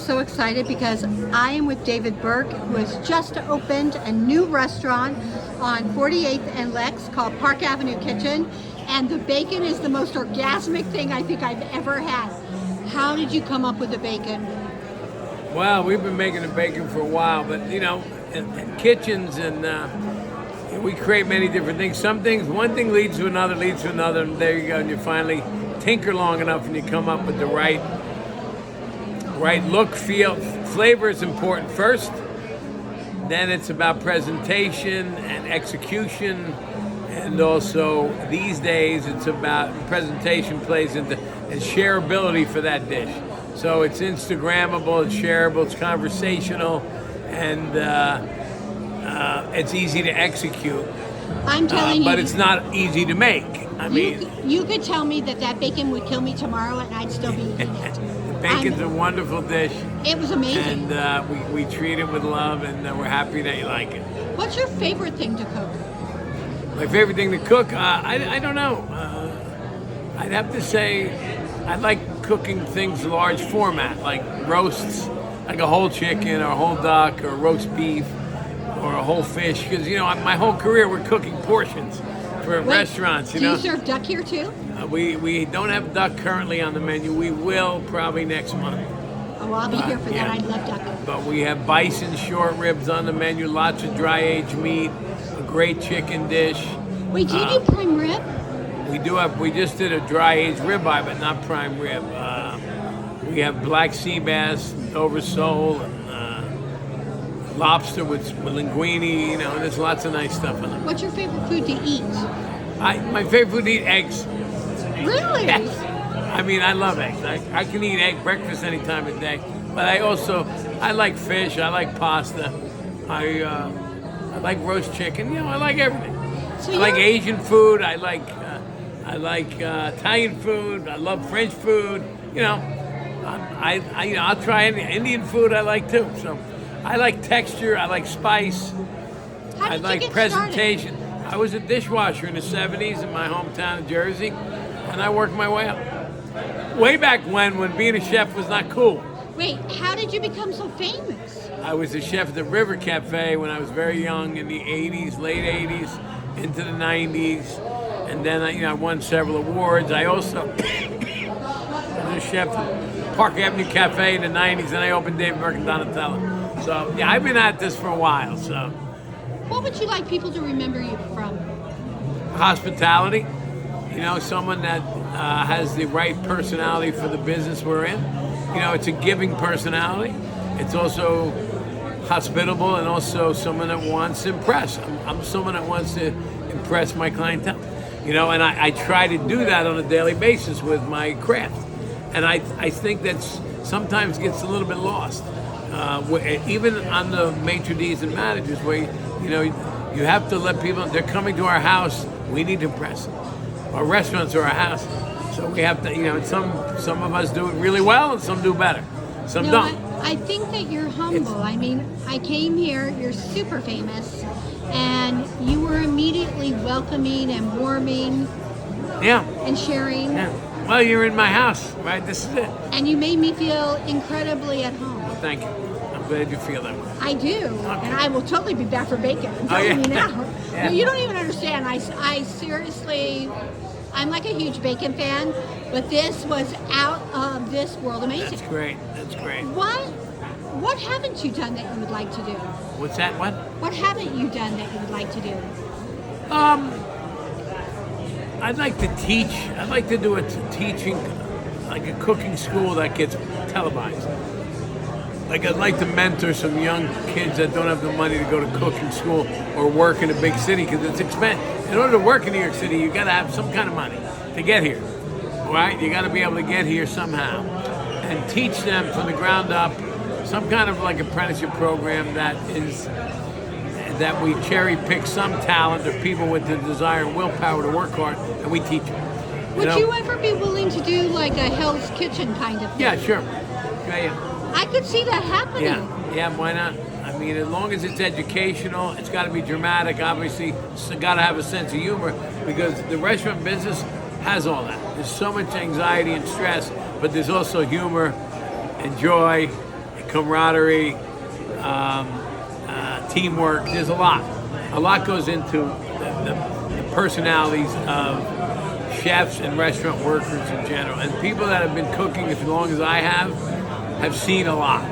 so excited because I am with David Burke, who has just opened a new restaurant on 48th and Lex called Park Avenue Kitchen, and the bacon is the most orgasmic thing I think I've ever had. How did you come up with the bacon? Well, we've been making the bacon for a while, but you know, in kitchens and we create many different things. Some things, one thing leads to another, and there you go, and you finally tinker long enough and you come up with the right look, feel. Flavor is important first, then it's about presentation and execution, and also these days it's about presentation plays into and shareability for that dish. So it's Instagrammable, it's shareable, it's conversational, and it's easy to execute. I'm telling you, but it's not easy to make. I mean, you could tell me that bacon would kill me tomorrow, and I'd still be eating it. Bacon's a wonderful dish. It was amazing. And we treat it with love, and we're happy that you like it. What's your favorite thing to cook? My favorite thing to cook? I don't know. I'd have to say I like cooking things large format, like roasts, like a whole chicken or a whole duck or roast beef or a whole fish. Because, you know, my whole career we're cooking portions for restaurants, you know. Do you serve duck here too? We don't have duck currently on the menu. We will probably next month. Oh, I'll be here for that. I love duck. But we have bison short ribs on the menu, lots of dry aged meat, a great chicken dish. Wait, do you do prime rib? We do have. We just did a dry aged ribeye, but not prime rib. We have black sea bass, Dover sole, and lobster with linguine. You know, there's lots of nice stuff in it. What's your favorite food to eat? My favorite food to eat eggs. Really? Yes. I mean, I love eggs. I can eat egg breakfast any time of day. But I like fish. I like pasta. I like roast chicken. You know, I like everything. So I like Asian food. I like Italian food. I love French food. You know, I'll try Indian food. I like too. So I like texture. I like spice. How did I like you get presentation. started? I was a dishwasher in the 70s in my hometown of Jersey, and I worked my way up. Way back when being a chef was not cool. Wait, how did you become so famous? I was a chef at the River Cafe when I was very young in the 80s, late 80s, into the 90s, and then I won several awards. I also was a chef at Park Avenue Cafe in the 90s, and I opened David Burke and Donatello. So yeah, I've been at this for a while. So. What would you like people to remember you from? Hospitality. You know, someone that has the right personality for the business we're in. You know, it's a giving personality. It's also hospitable and also someone that wants to impress. I'm someone that wants to impress my clientele. You know, and I try to do that on a daily basis with my craft. And I think that sometimes gets a little bit lost. Even on the maitre d's and managers where, you know, you have to let people, they're coming to our house, we need to impress them. Our restaurants are our house. So we have to, you know, some of us do it really well and some do better. Some don't. I think that you're humble. I mean, I came here, you're super famous, and you were immediately welcoming and warming. Yeah. And sharing. Yeah. Well, you're in my house, right? This is it. And you made me feel incredibly at home. Thank you. I'm glad you feel that way. I do. Okay. And I will totally be back for bacon. I'm telling you now. Yeah. No, you don't even understand. I seriously, I'm like a huge bacon fan, but this was out of this world amazing. That's great. That's great. What haven't you done that you would like to do? What's that? What? What haven't you done that you would like to do? I'd like to teach. I'd like to do a teaching, like a cooking school that gets televised. Like I'd like to mentor some young kids that don't have the money to go to cooking school or work in a big city because it's expensive. In order to work in New York City, you got to have some kind of money to get here, right? You got to be able to get here somehow and teach them from the ground up some kind of like apprenticeship program that we cherry pick some talent or people with the desire and willpower to work hard, and we teach them. Would you ever be willing to do like a Hell's Kitchen kind of thing? Yeah, sure. Yeah. I could see that happening. Yeah, why not? I mean, as long as it's educational, it's got to be dramatic. Obviously, it's got to have a sense of humor because the restaurant business has all that. There's so much anxiety and stress, but there's also humor and joy, camaraderie, teamwork. There's a lot. A lot goes into the personalities of chefs and restaurant workers in general. And people that have been cooking as long as I have seen a lot.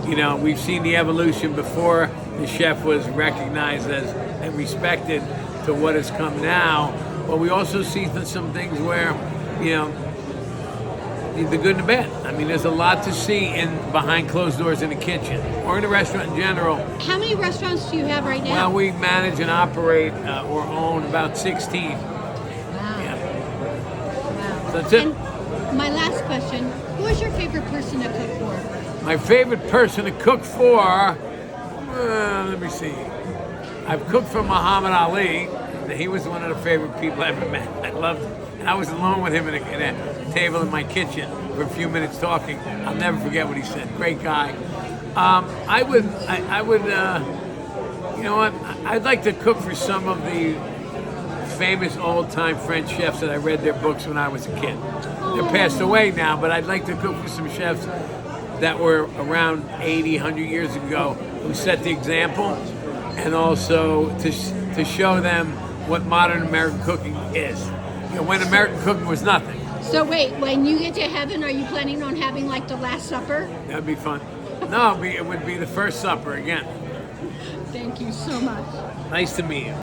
You know, we've seen the evolution before the chef was recognized as and respected to what has come now. But we also see some things where, you know, the good and the bad. I mean, there's a lot to see in behind closed doors in the kitchen or in a restaurant in general. How many restaurants do you have right now? Well, we manage and operate or own about 16. Wow. Yeah. Wow. So that's it. And my last question, who is your favorite person to cook for? My favorite person to cook for, let me see. I've cooked for Muhammad Ali. He was one of the favorite people I ever met. I loved him. And I was alone with him in a table in my kitchen for a few minutes talking. I'll never forget what he said. Great guy. I would, you know what? I'd like to cook for some of the famous old-time French chefs that I read their books when I was a kid. They're passed away now, but I'd like to cook for some chefs that were around 80, 100 years ago who set the example, and also to show them what modern American cooking is. You know, when American cooking was nothing. So wait, when you get to heaven, are you planning on having like the Last Supper? That'd be fun. No, it would be the first supper again. Thank you so much. Nice to meet you.